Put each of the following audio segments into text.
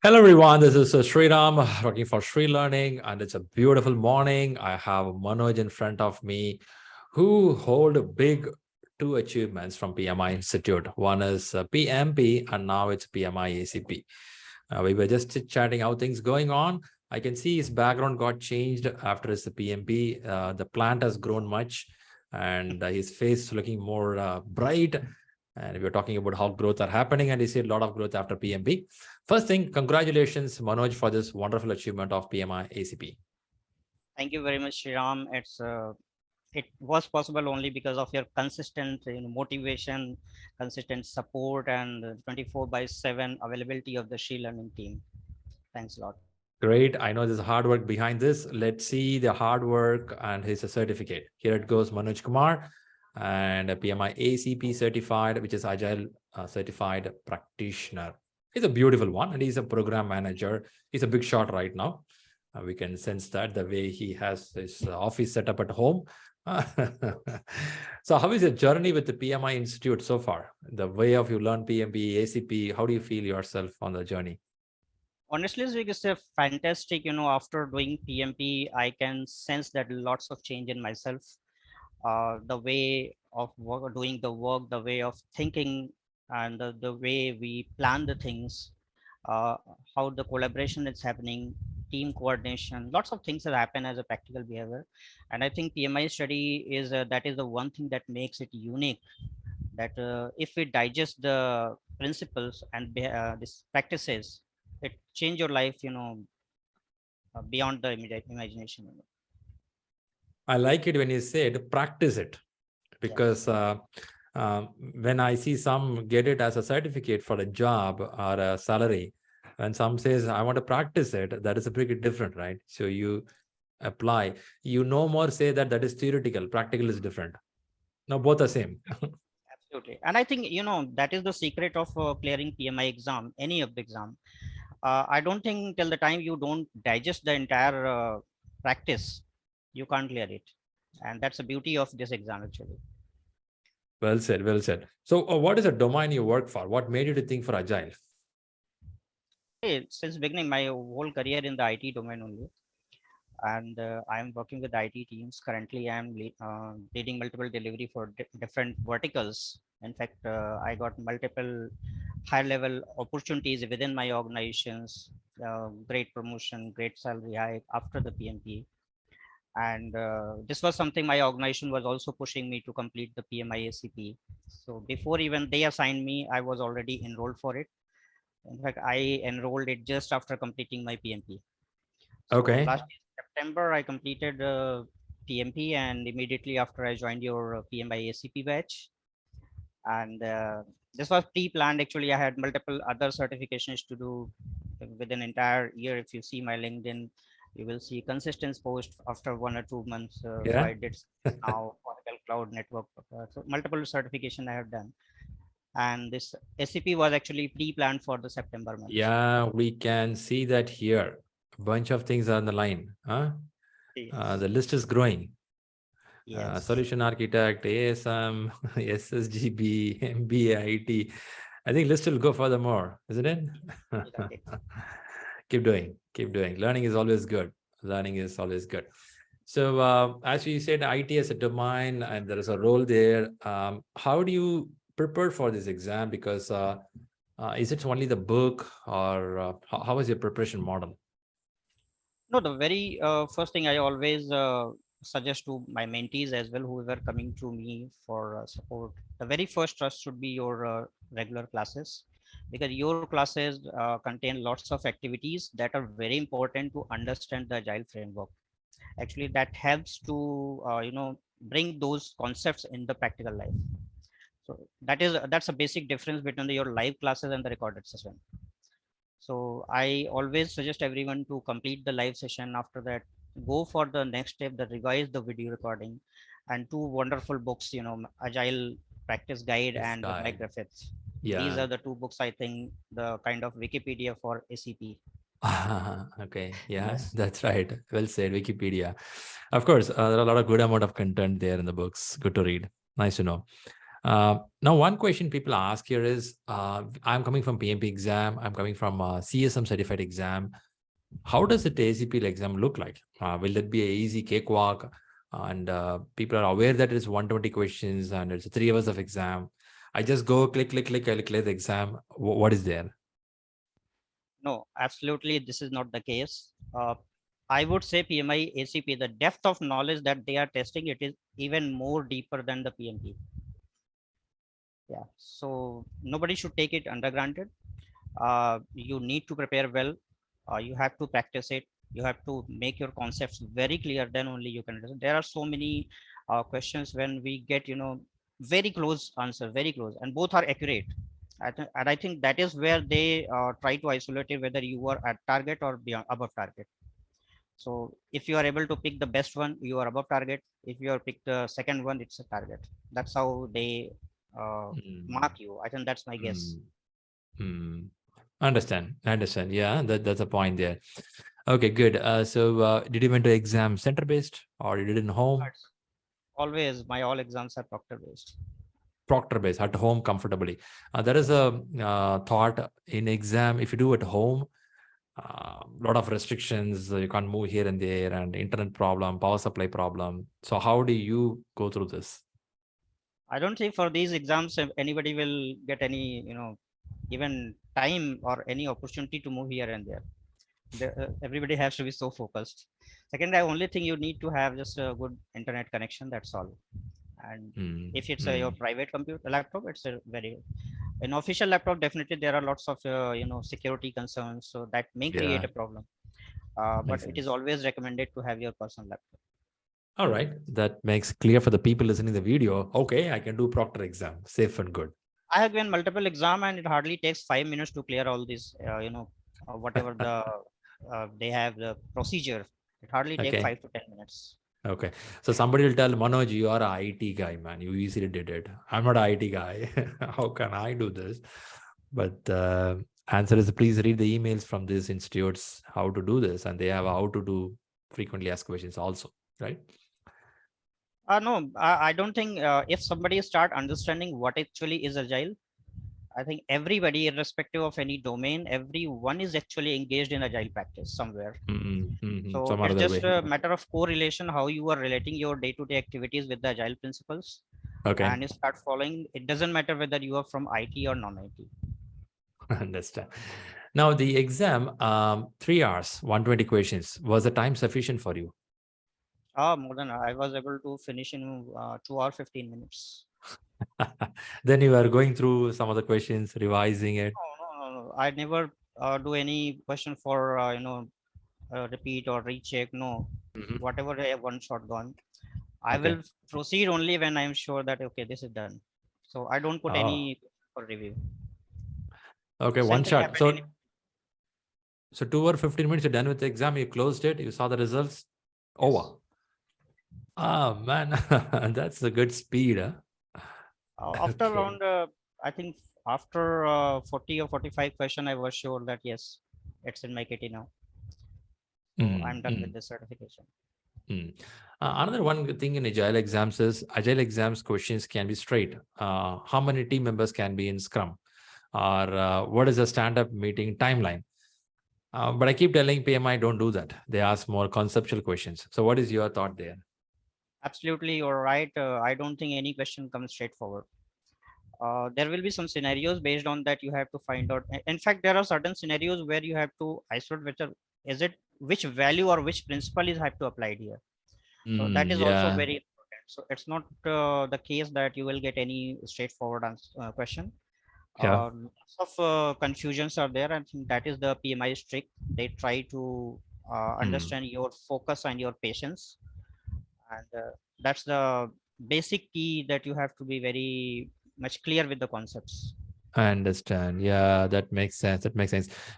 Hello everyone, this is Sriram working for ShriLearning, and it's a beautiful morning. I have Manoj in front of me who hold big two achievements from PMI Institute. One is PMP and now it's PMI-ACP. We were just chatting how things going on. I can see his background got changed after his PMP. The plant has grown much and his face looking more bright. And we were talking about how growth are happening, and he said a lot of growth after PMP. First thing, congratulations, Manoj, for this wonderful achievement of PMI ACP. Thank you very much, Shriram. It was possible only because of your consistent motivation, consistent support, and 24/7 availability of the ShriLearning team. Thanks a lot. Great. I know there's hard work behind this. Let's see the hard work and his certificate. Here it goes, Manoj Kumar, and a PMI ACP certified, which is Agile certified practitioner. He's a beautiful one, and he's a program manager. He's a big shot right now. We can sense that the way he has his office set up at home. So how is your journey with the PMI Institute so far? The way of you learn PMP, ACP, how do you feel yourself on the journey? Honestly, it's a fantastic. After doing PMP, I can sense that lots of change in myself. The way of work, doing the work, the way of thinking, and the way we plan the things, uh, how the collaboration is happening, team coordination, lots of things that happen as a practical behavior. And I think PMI study is that is the one thing that makes it unique. That if we digest the principles and these practices, it change your life, beyond the immediate imagination. I like it when you said practice it, Yes. because when I see some get it as a certificate for a job or a salary, and some says I want to practice it, that is a pretty different, right? So you apply, you no more say that that is theoretical, practical is different. No, both are same. Absolutely. And I think, that is the secret of clearing PMI exam, any of the exam. I don't think till the time you don't digest the entire practice, you can't clear it. And that's the beauty of this exam, actually. Well said, well said. So what is the domain you work for? What made you to think for Agile? Hey, since beginning, my whole career in the IT domain only. And I'm working with IT teams. Currently, I'm leading multiple delivery for different verticals. In fact, I got multiple high level opportunities within my organizations, great promotion, great salary hike after the PMP. And this was something my organization was also pushing me to complete the PMI-ACP. So before even they assigned me, I was already enrolled for it. In fact, I enrolled it just after completing my PMP. So Okay. last September, I completed PMP, and immediately after I joined your PMI-ACP batch. And this was pre-planned. Actually, I had multiple other certifications to do within entire year. If you see my LinkedIn, you will see consistent post after 1 or 2 months. So Yeah. I did now Oracle Cloud Network. So multiple certification I have done. And this SCP was actually pre-planned for the September month. Yeah, we can see that here. A bunch of things are on the line. Huh? Yes. The list is growing. Yes. Solution architect, ASM, SSGB, MBA, IT. I think list will go furthermore, isn't it? Right. Keep doing, keep doing. Learning is always good. Learning is always good. So as you said, IT as a domain, and there is a role there. How do you prepare for this exam? Because is it only the book, or how is your preparation model? No, the very first thing I always suggest to my mentees as well, whoever coming to me for support, the very first trust should be your regular classes, because your classes contain lots of activities that are very important to understand the Agile framework. Actually, that helps to bring those concepts in the practical life. So that's a basic difference between your live classes and the recorded session. So I always suggest everyone to complete the live session. After that, go for the next step, that revise the video recording, and two wonderful books, Agile Practice Guide This and guy. Mike Griffiths. These Yeah. are the two books, I think, the kind of Wikipedia for ACP. Okay. Yeah, Yes. that's right. Well said, Wikipedia. Of course, there are a lot of good amount of content there in the books. Good to read. Nice to know. Now, one question people ask here is, I'm coming from PMP exam, I'm coming from CSM certified exam. How does the ACP exam look like? Will it be an easy cakewalk? And people are aware that it's 120 questions and it's 3 hours of exam. I just go click, I'll clear the exam. What is there? No, absolutely, this is not the case. I would say PMI ACP, the depth of knowledge that they are testing, it is even more deeper than the PMP. Yeah, so nobody should take it under granted. You need to prepare well. You have to practice it. You have to make your concepts very clear. Then only you can. There are so many questions when we get, very close answer, very close, and both are accurate. And I think that is where they try to isolate it, whether you are at target or beyond above target. So if you are able to pick the best one, you are above target. If you are pick the second one, it's a target. That's how they mark you. I think that's my guess. Understand. Yeah, that's a point there. Okay, good. So did you went to exam center based or you did it in home? Always, my all exams are Proctor based. Proctor based at home comfortably. There is a thought in exam, if you do at home, lot of restrictions, you can't move here and there, and internet problem, power supply problem. So how do you go through this? I don't think for these exams anybody will get any, even time or any opportunity to move here and there. Everybody has to be so focused. Second, I only think you need to have just a good internet connection. That's all. And if it's your private computer laptop, it's a very an official laptop. Definitely, there are lots of security concerns, so that may create Yeah, a problem. But it is sense. always recommended to have your personal laptop. All right, that makes clear for the people listening to the video. Okay, I can do Proctor exam, safe and good. I have given multiple exam, and it hardly takes 5 minutes to clear all these. Whatever they have the procedure. It hardly takes Okay. 5 to 10 minutes. Okay. So somebody will tell Manoj, you are an IT guy, man. You easily did it. I'm not an IT guy. How can I do this? But answer is please read the emails from these institutes how to do this, and they have how to do frequently asked questions also, right? No, I don't think if somebody start understanding what actually is agile, I think everybody, irrespective of any domain, everyone is actually engaged in agile practice somewhere. So Some it's other just way. a matter of correlation, how you are relating your day-to-day activities with the agile principles, Okay. and you start following. It doesn't matter whether you are from IT or non-IT. Understand. Now the exam, 3 hours, 120 questions. Was the time sufficient for you? More than I was able to finish in 2 hours 15 minutes. Then you are going through some of the questions, revising it. No. I never do any question for repeat or recheck. No, whatever I have one shot gone. I Okay. will proceed only when I am sure that okay, this is done. So I don't put Oh, any for review. okay, Same one thing shot. happened in. So 2 or 15 minutes, you're done with the exam, you closed it, you saw the results. Yes. Over. Ah, man, that's a good speed. Huh? After Okay. around, I think after 40 or 45 question, I was sure that yes, it's in my kitty now. So I'm done with the certification. Another one good thing in Agile exams is Agile exams questions can be straight. How many team members can be in Scrum? Or what is a stand-up meeting timeline? But I keep telling PMI, don't do that. They ask more conceptual questions. So what is your thought there? Absolutely, you're right. I don't think any question comes straightforward. There will be some scenarios based on that you have to find out. In fact, there are certain scenarios where you have to isolate which value or which principle is have to apply here. So that is also Yeah. very important. So it's not the case that you will get any straightforward question. Yeah. Lots of confusions are there. I think that is the PMI trick. They try to understand your focus and your patience, and that's the basic key that you have to be very much clear with the concepts. I understand. Yeah, that makes sense.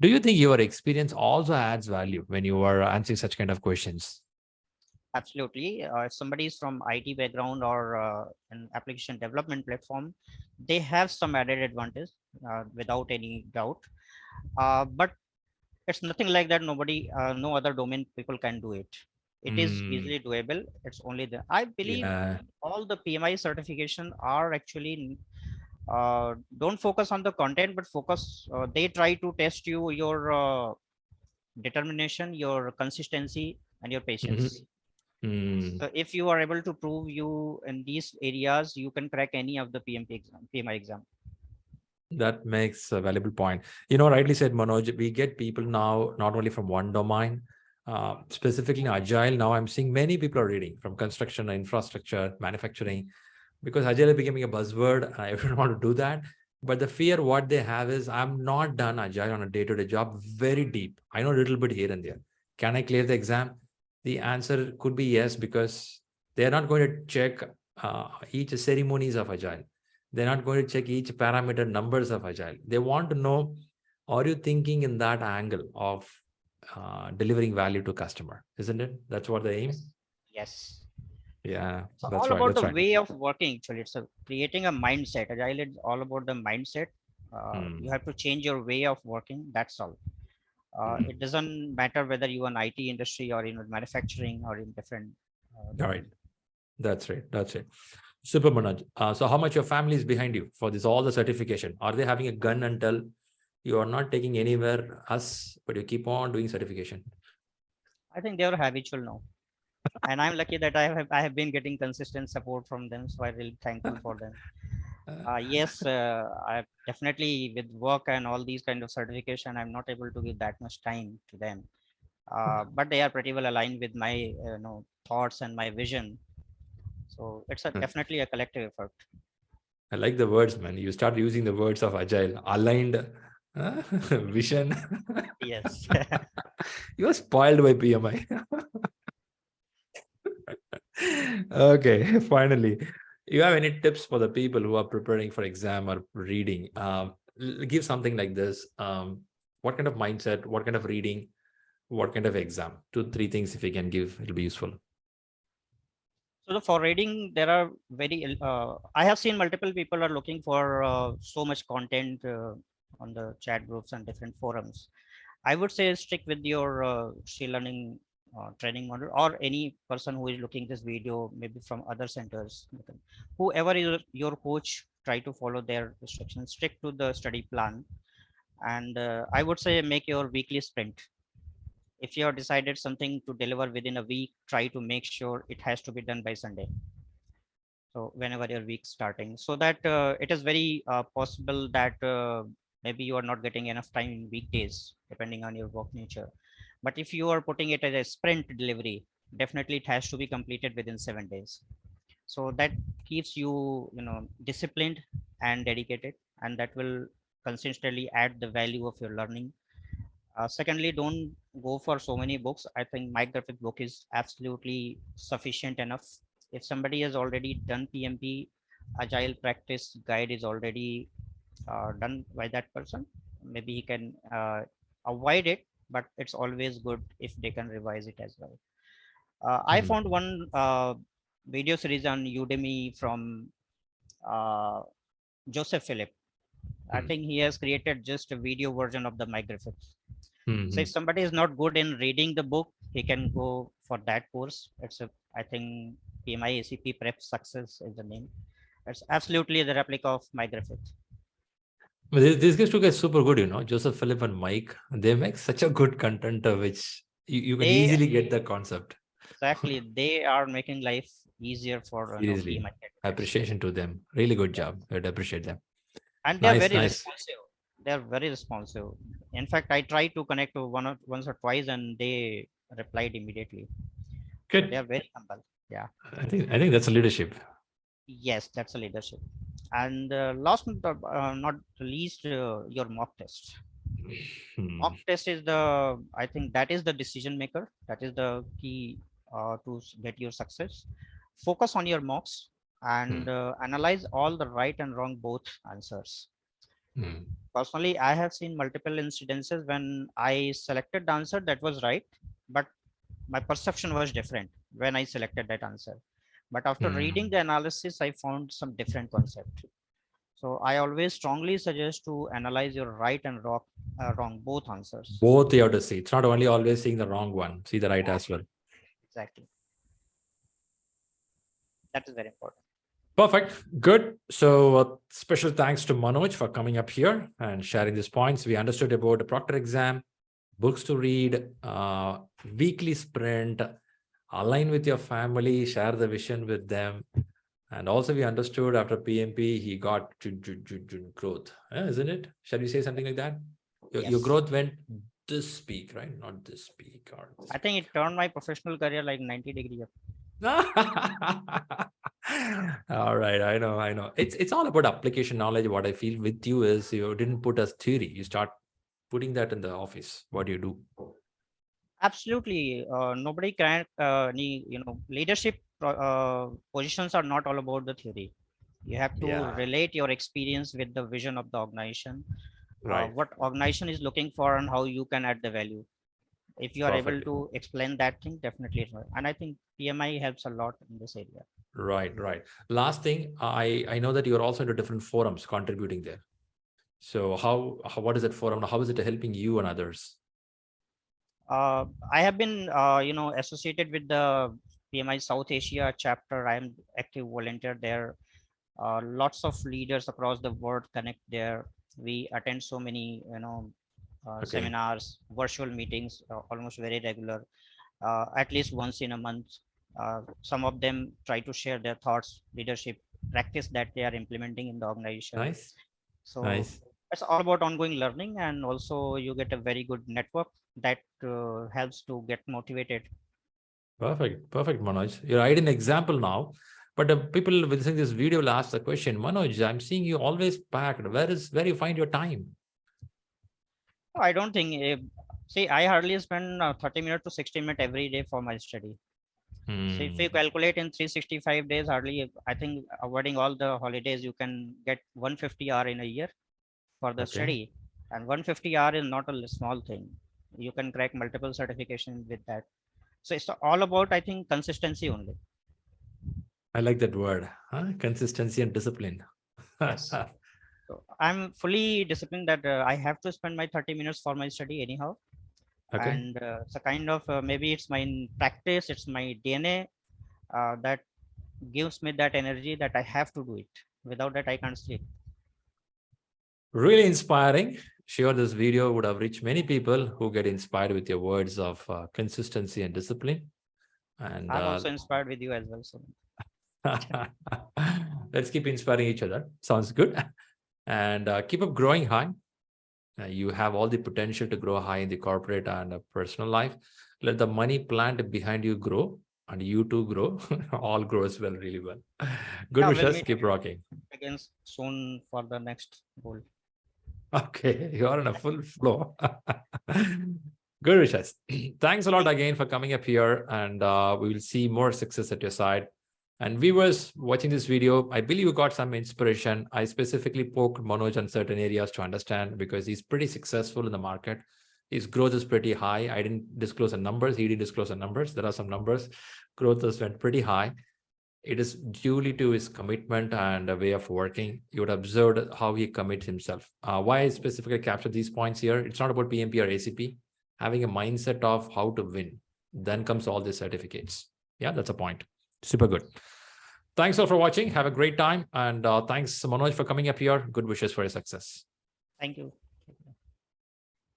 Do you think your experience also adds value when you are answering such kind of questions? Absolutely. If somebody is from IT background or an application development platform, they have some added advantage without any doubt. But it's nothing like that. No other domain people can do it. It is easily doable. It's only the, I believe Yeah. all the PMI certification are actually don't focus on the content, but focus, they try to test you, your determination, your consistency, and your patience. So if you are able to prove you in these areas, you can crack any of the PMI exam. That makes a valuable point. You know, rightly said, Manoj, we get people now not only from one domain, specifically in Agile. Now I'm seeing many people are reading from construction, infrastructure, manufacturing, because Agile is becoming a buzzword. And everyone want to do that. But the fear what they have is, I'm not done Agile on a day-to-day job very deep. I know a little bit here and there. Can I clear the exam? The answer could be yes, because they're not going to check each ceremonies of Agile. They're not going to check each parameter numbers of Agile. They want to know, are you thinking in that angle of delivering value to customer? Isn't it? That's what the aim. Yes. Yeah, So that's all right. about That's the right. way of working. Actually, it's creating a mindset. Agile is all about the mindset. You have to change your way of working. That's all. It doesn't matter whether you are in IT industry or in manufacturing or in different All right. domain. That's right. That's it. Super, Manoj. So how much your family is behind you for this, all the certification? Are they having a gun and tell you are not taking anywhere us, but you keep on doing certification? I think they are habitual now, and I'm lucky that I have been getting consistent support from them. So I'm really thankful for them. Yes, I definitely, with work and all these kind of certification, I'm not able to give that much time to them. But they are pretty well aligned with my thoughts and my vision. So it's definitely a collective effort. I like the words, man. You start using the words of Agile, aligned vision. Yes. You are spoiled by PMI. Okay, finally. You have any tips for the people who are preparing for exam or reading? Give something like this. What kind of mindset, what kind of reading, what kind of exam? 2, 3 things if you can give, it'll be useful. So for reading, there are I have seen multiple people are looking for so much content on the chat groups and different forums. I would say stick with your ShriLearning training model, or any person who is looking this video, maybe from other centers. Whoever is your coach, try to follow their instructions, stick to the study plan. And I would say make your weekly sprint. If you have decided something to deliver within a week, try to make sure it has to be done by Sunday. So whenever your week starting, so that it is very possible that maybe you are not getting enough time in weekdays, depending on your work nature. But if you are putting it as a sprint delivery, definitely it has to be completed within 7 days. So that keeps you, disciplined and dedicated, and that will consistently add the value of your learning. Secondly, don't go for so many books. I think my graphic book is absolutely sufficient enough. If somebody has already done PMP, Agile practice guide is already done by that person. Maybe he can avoid it, but it's always good if they can revise it as well. I Hmm. found one video series on Udemy from uh, Joseph Philip. I Hmm. think he has created just a video version of the My Graphics. So Hmm. if somebody is not good in reading the book, he can go for that course. It's a, I think, PMI-ACP Prep Success is the name. It's absolutely the replica of my graphics. But these guys two guys super good, you know, Joseph, Philip, and Mike. They make such a good content, which you can They easily get the concept. exactly, they are making life easier for Seriously, PMI candidates, appreciation to them. Really good job. I'd appreciate them. and they are Nice, very nice. responsive. They are very responsive. In fact, I tried to connect to once or twice, and they replied immediately. So they Good. are very humble. Yeah. I think that's a leadership. Yes, that's a leadership. And last but not least, your mock test. Hmm. Mock test is the, I think that is the decision maker. That is the key to get your success. Focus on your mocks and Hmm. analyze all the right and wrong both answers. Hmm. Personally, I have seen multiple incidences when I selected the answer that was right, but my perception was different when I selected that answer. But after reading Hmm. the analysis, I found some different concept. So I always strongly suggest to analyze your right and wrong both answers. Both you have to see. It's not only always seeing the wrong one, see the right Yeah, as well. Exactly. That is very important. Perfect. Good. So special thanks to Manoj for coming up here and sharing these points. We understood about the Proctor exam, books to read, weekly sprint, align with your family, share the vision with them. And also we understood after PMP, he got growth, isn't it? Shall we say something like that? Your Yes. growth went this peak, right? Not this peak. Or this I think it turned my professional career like 90-degree up. All right, I know. It's all about application knowledge. What I feel with you is you didn't put as theory. You start putting that in the office. What do you do? Absolutely. Nobody can, leadership positions are not all about the theory. You have to Yeah, relate your experience with the vision of the organization, right. what organization is looking for, and how you can add the value. If you are able Perfectly. to explain that thing, definitely it will. And I think PMI helps a lot in this area. Right. Last thing, I know that you're also into different forums contributing there. So what is that forum? How is it helping you and others? I have been, associated with the PMI South Asia chapter. I am active volunteer there. Lots of leaders across the world connect there. We attend so many, Okay, seminars, virtual meetings, almost very regular, at least once in a month. Some of them try to share their thoughts, leadership practice that they are implementing in the organization. nice, So nice. it's all about ongoing learning, and also you get a very good network that helps to get motivated. Perfect, Manoj. You're right an example now. But the people visiting this video will ask the question, Manoj, I'm seeing you always packed. Where you find your time? I don't think, see, I hardly spend 30 minutes to 60 minutes every day for my study. So if you Hmm. calculate in 365 days, hardly, I think avoiding all the holidays, you can get 150 hour in a year for the Okay, study. And 150 hour is not a small thing. You can crack multiple certifications with that. So it's all about, I think, consistency only. I like that word, huh? Consistency and discipline. Yes. So I'm fully disciplined that I have to spend my 30 minutes for my study anyhow. Okay. And it's a kind of, maybe it's my practice, it's my DNA that gives me that energy that I have to do it. Without that, I can't sleep. Really inspiring. Sure, this video would have reached many people who get inspired with your words of consistency and discipline. And I'm also inspired with you as well. So let's keep inspiring each other. Sounds good. And keep up growing high. You have all the potential to grow high in the corporate and personal life. Let the money plant behind you grow and you too grow. All grows well, really well. Good yeah, we'll wishes. meet Keep rocking. again soon for the next goal. Okay, you're on a full flow. Good wishes. Thanks a lot again for coming up here, and we will see more success at your side. And viewers watching this video, I believe you got some inspiration. I specifically poked Manoj on certain areas to understand because he's pretty successful in the market. His growth is pretty high. I didn't disclose the numbers. He didn't disclose the numbers. There are some numbers. Growth has went pretty high. It is duly to his commitment and a way of working. You would observe how he commits himself. Why I specifically capture these points here? It's not about PMP or ACP. Having a mindset of how to win. Then comes all the certificates. Yeah, that's a point. Super good. Thanks all for watching. Have a great time. And thanks, Manoj, for coming up here. Good wishes for your success. Thank you.